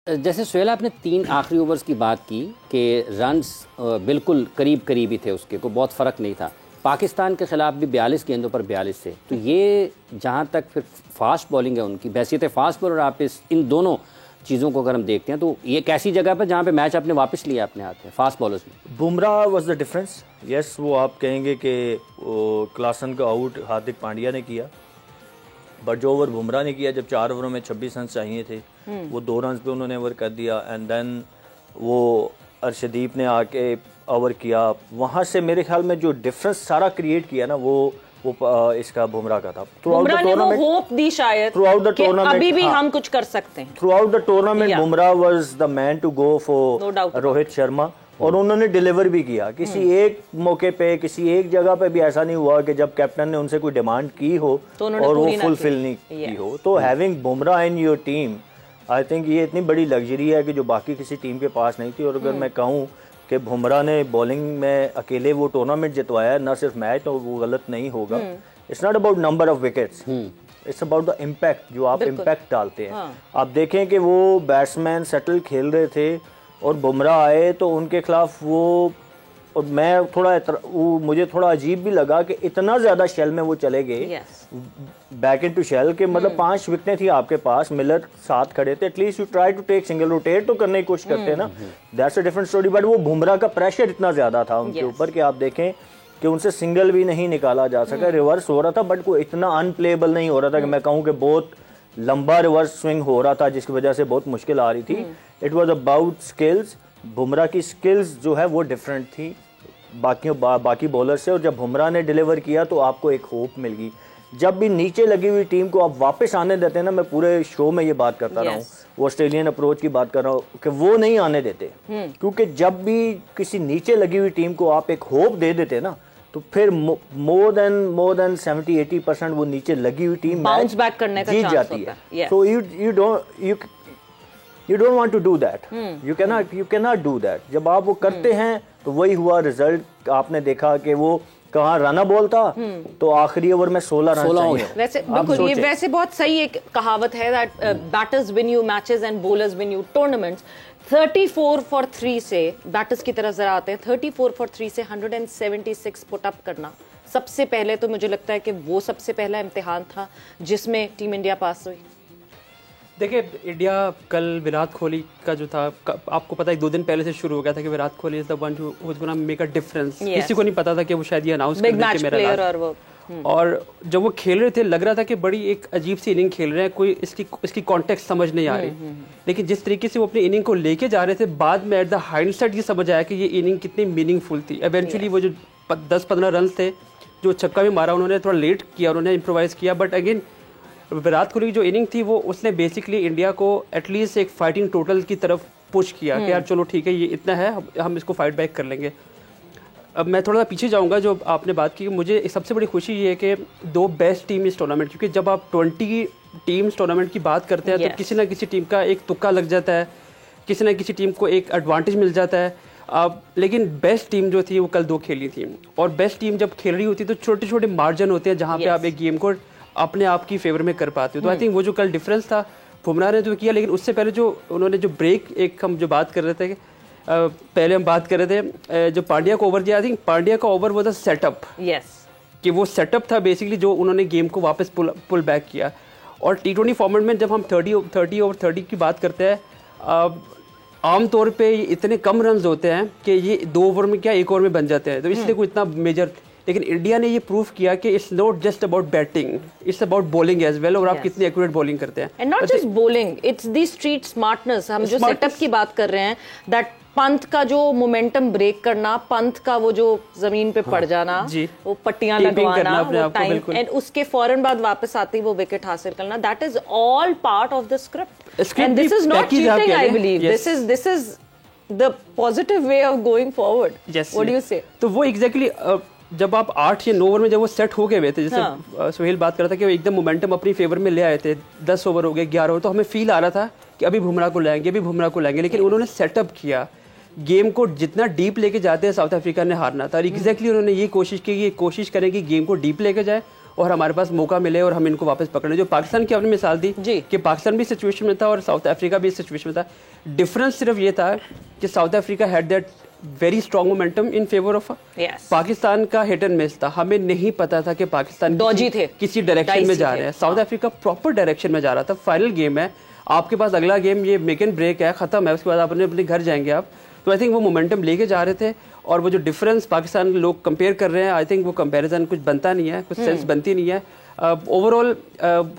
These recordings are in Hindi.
जैसे सुहेल आपने 3 आखिरी ओवर्स की बात की कि रन्स बिल्कुल करीब करीब ही थे उसके, को बहुत फ़र्क नहीं था। पाकिस्तान के ख़िलाफ़ भी 42 गेंदों पर 42 थे। तो ये जहाँ तक फिर फास्ट बॉलिंग है उनकी, हैसियत फास्ट बॉलर, आप इन दोनों चीज़ों को अगर हम देखते हैं तो ये एक ऐसी जगह पर जहाँ पे मैच आपने वापस लिया अपने हाथ में फास्ट बॉलर्स में। Bumrah was the difference. Yes, वो आप कहेंगे कि क्लासन का आउट हार्दिक पांड्या ने किया, बट जो ओवर बुमराह ने किया, जब 4 ओवरों में 26 रन चाहिए थे, वो 2 रन पे उन्होंने ओवर कर दिया। एंड देन वो अर्शदीप ने आके ओवर किया। वहाँ से मेरे ख्याल में जो डिफरेंस सारा क्रिएट किया ना, वो इसका बुमराह का था। बुमराह ने वो होप दी शायद थ्रू आउट द टूर्नामेंट, अभी भी हम कुछ कर सकते हैं। Throughout the tournament Bumrah was the man to go for Rohit Sharma, और उन्होंने डिलीवर भी किया। किसी एक मौके पे, किसी एक जगह पे भी ऐसा नहीं हुआ कि जब कैप्टन ने उनसे कोई डिमांड की हो तो और वो फुलफिल नहीं की हो। तो having Bumrah in your team, I think ये इतनी बड़ी लग्जरी है कि जो बाकी किसी टीम के पास नहीं थी। और अगर मैं कहूँ कि बुमराह ने बॉलिंग में अकेले वो टूर्नामेंट जितवाया, ना सिर्फ मैच, तो वो गलत नहीं होगा। It's not about number of wickets, it's about the impact, जो आप इम्पैक्ट डालते हैं। आप देखें कि वो बैट्समैन सेटल खेल रहे थे और बुमराह आए तो उनके खिलाफ वो, और मैं मुझे थोड़ा अजीब भी लगा कि इतना ज़्यादा शेल में वो चले गए, बैक इन टू शेल के, मतलब 5 विकेटें थी आपके पास, मिलर साथ खड़े थे, at least you try to take single, rotate तो करने की कोशिश करते हैं ना, that's a different story. But वो बुमराह का प्रेशर इतना ज़्यादा था उनके ऊपर कि आप देखें कि उनसे सिंगल भी नहीं निकाला जा सका। रिवर्स हो रहा था, बट वो इतना अनप्लेएबल नहीं हो रहा था कि मैं कहूँ कि बहुत लंबा रिवर्स स्विंग हो रहा था जिसकी वजह से बहुत मुश्किल आ रही थी। It was about skills. Bumrah की स्किल्स जो है वो डिफरेंट थी बाकी बॉलर से, और जब बुमराह ने डिलीवर किया तो आपको एक होप मिल गई। जब भी नीचे लगी हुई टीम को आप वापस आने देते हैं ना, मैं पूरे शो में ये बात करता रहा हूँ, वो ऑस्ट्रेलियन अप्रोच की बात कर रहा हूँ कि वो नहीं आने देते, क्योंकि जब भी किसी नीचे लगी हुई टीम को आप एक होप दे देते ना, तो फिर मोर देन 70-80% वो नीचे लगी हुई टीम बाउंस बैक करने का जीत जाती है। सो you don't want to do that. You cannot do that. जब आप वो करते हैं तो वही हुआ रिजल्ट। आपने देखा कि वो कहाँ राना बॉल था तो आखिरी ओवर में 16 रन चाहिए। वैसे बिल्कुल, ये वैसे बहुत सही एक कहावत है that batters win you matches and bowlers win you tournaments. 34 for 3 से बैटर्स की तरफ जरा आते हैं। 34 for 3 से 176 पुट अप करना, सबसे पहले तो मुझे लगता है कि वो सबसे पहला इम्तिहान था जिसमें टीम इंडिया पास हुई। देखिए, इंडिया कल विराट कोहली का जो था, आपको पता है 2 दिन पहले से शुरू हो गया था कि Virat Kohli is the one who was gonna make a difference. किसी को नहीं पता था कि वो शायद ये अनाउंस कर देंगे कि मेरा और जब वो खेल रहे थे लग रहा था कि बड़ी एक अजीब सी इनिंग खेल रहे हैं, कोई इसकी कॉन्टेक्स्ट समझ नहीं आ रही। लेकिन जिस तरीके से वो अपनी इनिंग को लेके जा रहे थे, बाद में एट द हाइंडसाइट ये समझ आया कि ये इनिंग कितनी मीनिंगफुल थी। इवेंचुअली वो जो 10-15 रन थे जो छक्का भी मारा, उन्होंने थोड़ा लेट किया, उन्होंने इम्प्रोवाइज किया, बट अगेन विराट कोहली की जो इनिंग थी वो उसने बेसिकली इंडिया को एटलीस्ट एक फाइटिंग टोटल की तरफ पुश किया कि यार चलो ठीक है, ये इतना है, हम इसको फाइट बैक कर लेंगे। अब मैं थोड़ा पीछे जाऊंगा, जो आपने बात की, मुझे सबसे बड़ी खुशी ये है कि 2 बेस्ट टीम इस टूर्नामेंट, क्योंकि जब आप 20 टीम्स टूर्नामेंट की बात करते हैं तो किसी ना किसी टीम का एक तुक्का लग जाता है, किसी ना किसी टीम को एक एडवांटेज मिल जाता है। लेकिन बेस्ट टीम जो थी वो कल 2 खेली थी, और बेस्ट टीम जब खेल रही होती है तो छोटे छोटे मार्जिन होते हैं जहाँ पे आप एक गेम को अपने आप की फेवर में कर पाते हो। तो आई थिंक वो जो कल डिफरेंस था बुमराह ने तो किया। लेकिन उससे पहले जो उन्होंने जो ब्रेक, एक हम जो बात कर रहे थे पहले हम बात कर रहे थे जो पांड्या को ओवर दिया, आई थिंक पांड्या का ओवर वो था सेटअप, कि वो सेटअप था बेसिकली जो उन्होंने गेम को वापस पुल बैक किया। और T20 फॉर्मेट में जब हम 30 ओवर 30 की बात करते हैं, आमतौर पे इतने कम रन होते हैं कि ये 2 ओवर में क्या 1 ओवर में बन जाते हैं, तो इसलिए कोई इतना मेजर। लेकिन इंडिया ने ये प्रूव किया कि it's not just about batting, it's about bowling as well, और आप कितनी एक्यूरेट बॉलिंग करते हैं। And not just bowling, it's the street smartness. हम जो सेटअप की बात कर रहे हैं, दैट पंत का जो मोमेंटम ब्रेक करना, पंत का वो जो जमीन पे पड़ जाना, वो पट्टियां लगवाना, वो टाइम, एंड उसके फौरन बाद वापस आते ही वो विकेट हासिल करना, that is all part of the script. And this is not cheating, I believe this is the positive way of going forward. What do you से? तो वो एग्जैक्टली जब आप 8 या 9 ओवर में जब वो सेट हो गए हुए थे, जैसे सुहेल बात कर रहा था कि वो एकदम मोमेंटम अपनी फेवर में ले आए थे, 10 ओवर हो गए, 11 ओवर, तो हमें फील आ रहा था कि अभी बुमराह को लाएंगे, अभी बुमराह को लाएंगे। लेकिन उन्होंने सेटअप किया, गेम को जितना डीप लेके जाते हैं साउथ अफ्रीका ने हारना था, और एग्जैक्टली उन्होंने ये कोशिश की, ये कोशिश करें कि गेम को डीप लेके जाए और हमारे पास मौका मिले और हम इनको वापस पकड़े। जो पाकिस्तान की आपने मिसाल दी कि पाकिस्तान भी सिचुएशन में था और साउथ अफ्रीका भी सिचुएशन में था, डिफरेंस सिर्फ ये था कि south Africa had that very strong momentum in favour of Pakistan का हिट एंड मिस था। हमें नहीं पता था कि पाकिस्तान किसी डायरेक्शन में जा रहे हैं। साउथ अफ्रीका प्रॉपर डायरेक्शन में जा रहा था। फाइनल गेम है, आपके पास अगला गेम ये मेक एंड ब्रेक है, खत्म है, उसके बाद अपने अपने घर जाएंगे आप। तो आई थिंक वो मोमेंटम लेके जा रहे थे और वो जो डिफरेंस पाकिस्तान लोग कंपेयर कर रहे हैं, आई थिंक वो कंपैरिजन कुछ बनता नहीं है, कुछ सेंस बनती नहीं है। ओवरऑल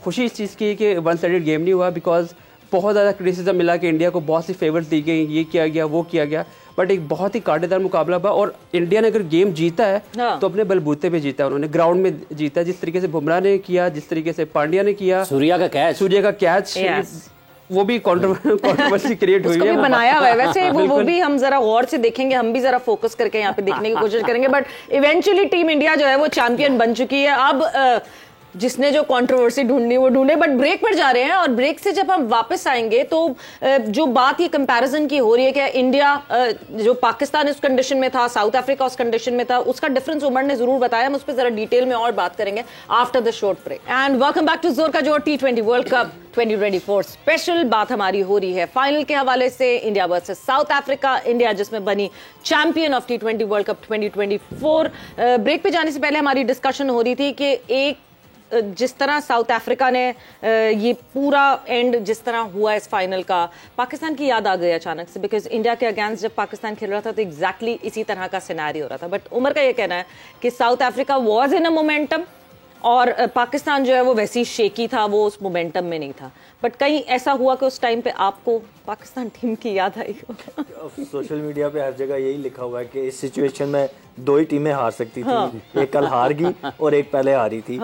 खुशी इस चीज़ की कि वन साइडेड गेम नहीं हुआ, बिकॉज बहुत ज़्यादा क्रिटिसिज्म मिला कि इंडिया को बहुत सी फेवर्स दी गई, ये किया गया वो किया गया, बट एक बहुत ही कांटेदार मुकाबला हुआ और इंडिया ने अगर गेम जीता है तो अपने बलबूते पे जीता है, उन्होंने ग्राउंड में जीता है। जिस तरीके से बुमराह ने किया, जिस तरीके से पांड्या ने किया, सूर्या का कैच वो भी कंट्रोवर्सी क्रिएट हुई है, बनाया हुआ है वैसे वो भी हम जरा गौर से देखेंगे, हम भी जरा फोकस करके यहाँ पे देखने की कोशिश करेंगे। बट इवेंचुअली टीम इंडिया जो है वो चैंपियन बन चुकी है। अब जिसने जो कंट्रोवर्सी ढूंढनी वो ढूंढे, बट ब्रेक पर जा रहे हैं और ब्रेक से जब हम वापस आएंगे तो जो बात ये कंपैरिजन की हो रही है कि इंडिया जो पाकिस्तान इस कंडीशन में था, साउथ अफ्रीका उस कंडीशन में था, उसका डिफरेंस उमर ने जरूर बताया। हम उस पर जरा डिटेल में और बात करेंगे after the short break. And welcome back to जोर का जोर T20 वर्ल्ड कप 2024 स्पेशल बात हमारी हो रही है फाइनल के हवाले से, India versus South Africa. India जिसमें बनी champion of T20 world cup 2024। Break पे जाने से पहले हमारी डिस्कशन हो रही थी कि एक जिस तरह साउथ अफ्रीका ने ये पूरा एंड जिस तरह हुआ इस फाइनल का, पाकिस्तान की याद आ गई अचानक से, बिकॉज इंडिया के अगेंस्ट जब पाकिस्तान खेल रहा था तो एग्जैक्टली इसी तरह का सिनेरियो हो रहा था। बट उमर का ये कहना है कि south Africa was in a momentum और पाकिस्तान जो है वो वैसी शेकी था, वो उस मोमेंटम में नहीं था। बट कहीं ऐसा हुआ कि उस टाइम पे आपको पाकिस्तान टीम की याद आई हो? सोशल मीडिया पे हर जगह यही लिखा हुआ है कि इस सिचुएशन में दो ही टीमें हार सकती थी, एक कल हार गई और एक पहले हारी थी।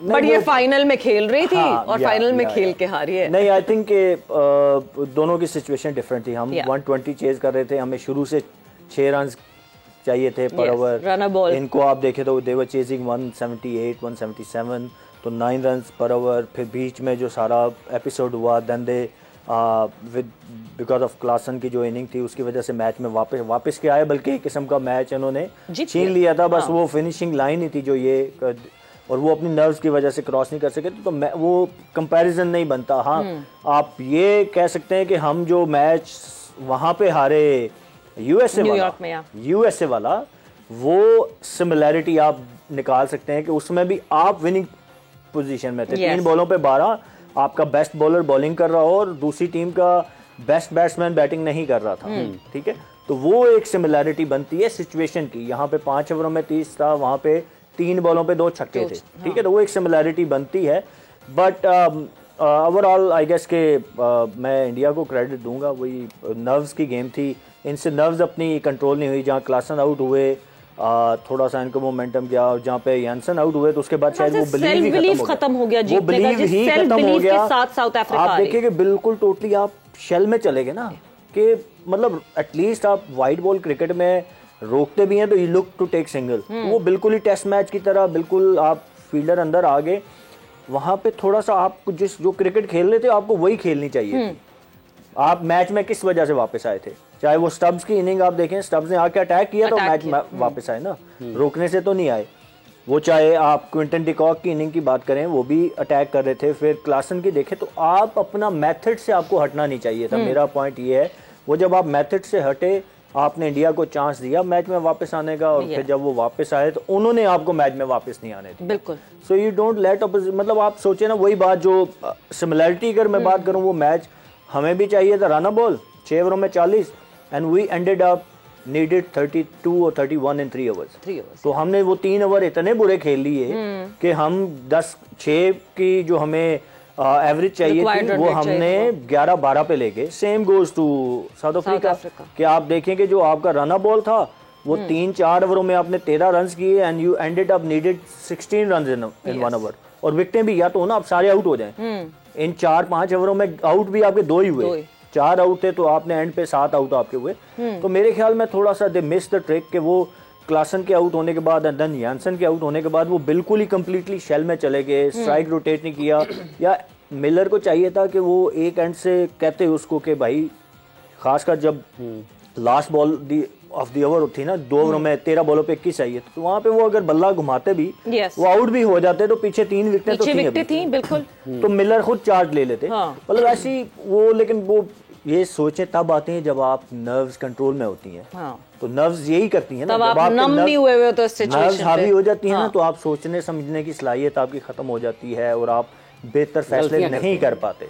बट ये फाइनल में खेल रही थी और फाइनल में खेल के हारी है। नहीं, आई थिंक दोनों की सिचुएशन डिफरेंट थी। हम 120 चेज कर रहे थे, हमें शुरू से 6 रन चाहिए थे पर ओवर। इनको आप देखें तो दे वर चेजिंग 178 177, तो 9 रन पर ओवर। फिर बीच में जो सारा एपिसोड हुआ, then they with because of Klaasen की जो इनिंग थी उसकी वजह से मैच में वापस के आए, बल्कि एक किस्म का मैच इन्होंने छीन लिया था। बस वो फिनिशिंग लाइन ही थी जो ये, और वो अपनी नर्व्स की वजह से क्रॉस नहीं कर सके, तो वो कंपैरिजन नहीं बनता। हाँ, आप ये कह सकते हैं कि हम जो मैच वहाँ पे हारे यूएसए वाला वो सिमिलैरिटी आप निकाल सकते हैं कि उसमें भी आप विनिंग पोजीशन में थे। 3 बॉलों पे 12, आपका बेस्ट बॉलर बॉलिंग कर रहा हो और दूसरी टीम का बेस्ट बैट्समैन बैटिंग नहीं कर रहा था। ठीक है, तो वो एक सिमिलैरिटी बनती है सिचुएशन की। यहाँ पे 5 ओवरों में 30 था, वहाँ पे 3 बॉलों पे 2 छक्के थे। ठीक है, तो वो एक सिमिलैरिटी बनती है। बट ओवरऑल आई गेस के मैं इंडिया को क्रेडिट दूंगा, वही नर्व्स की गेम थी, इनसे नर्व्स अपनी कंट्रोल नहीं हुई। जहाँ क्लासन आउट हुए थोड़ा सा इनको मोमेंटम गया, और जहाँ पे यानसन आउट हुए तो उसके बाद शायद वो बिलीव खत्म हो गया, वो बिलीव ही खत्म हो गया। आप देखिए कि बिल्कुल टोटली आप शेल में चले गए ना, कि मतलब एटलीस्ट आप वाइड बॉल क्रिकेट में रोकते भी हैं तो you look to take single, वो बिल्कुल ही टेस्ट मैच की तरह बिल्कुल आप फील्डर अंदर आ गए। वहां पे थोड़ा सा आप जो क्रिकेट खेल रहे थे आपको वही खेलनी चाहिए थी। आप मैच में किस वजह से वापस आए थे? चाहे वो स्टब्स की इनिंग आप देखें, स्टब्स ने आके अटैक किया तो मैच वापस आए ना, रोकने से तो नहीं आए। वो चाहे आप क्विंटन डिकॉक की इनिंग की बात करें, वो भी अटैक कर रहे थे। फिर क्लासन की देखें तो आप अपना मेथड से आपको हटना नहीं चाहिए था। मेरा पॉइंट ये है, वो जब आप मेथड से हटे, आपने इंडिया को चांस दिया मैच में वापस आने का, और फिर जब वो वापस आए तो उन्होंने आपको मैच में वापस नहीं आने दी। बिल्कुल। So you don't let opposition, मतलब आप सोचे ना, वही बात जो सिमिलैरिटी अगर मैं बात करूं, वो मैच हमें भी चाहिए था रन बॉल 6 ओवरों में 40, and we ended up needed 32 और 31 इन 3 ओवर्स। तो हमने वो 3 ओवर इतने बुरे खेल लिए कि हम 10-6 की जो हमें एवरेज चाहिए थी वो हमने 11-12 पे ले गए। Same goes to South Africa कि आप देखें कि जो आपका रन बॉल था वो 3-4 ओवरों में आपने 13 रन किए, and you ended up needed 16 run in 1 over. और विकेटें भी या तो ना आप सारे आउट हो जाएं, इन 4-5 ओवरों में आउट भी आपके 2 ही हुए, 4 आउट थे तो आपने एंड पे 7 आउट आपके हुए। तो मेरे ख्याल में थोड़ा सा दे मिस द ट्रिक कि वो क्लासन के आउट होने के बाद एंड देन यानसन के आउट होने के बाद वो बिल्कुल ही कंप्लीटली शेल में चले गए, स्ट्राइक रोटेट नहीं किया। या मिलर को चाहिए था कि वो एक एंड से कहते उसको कि भाई, खासकर जब last ball of the over थी ना, 2 ओवरों में 13 बॉलों पे 21 चाहिए, तो वहां पे वो अगर बल्ला घुमाते भी वो आउट भी हो जाते, तो पीछे 3 विकेटें तो थी बिल्कुल, तो मिलर खुद चार्ज ले लेते। मतलब ऐसी वो, लेकिन वो ये सोचें तब आती हैं जब आप नर्व्स कंट्रोल में होती हैं। तो नर्व्स यही करती हैं ना, जब आप नम नहीं हुए हुए तो नर्व्स हावी हो जाती हैं ना, तो आप सोचने समझने की सलाहियत आपकी खत्म हो जाती है और आप बेहतर फैसले नहीं कर पाते।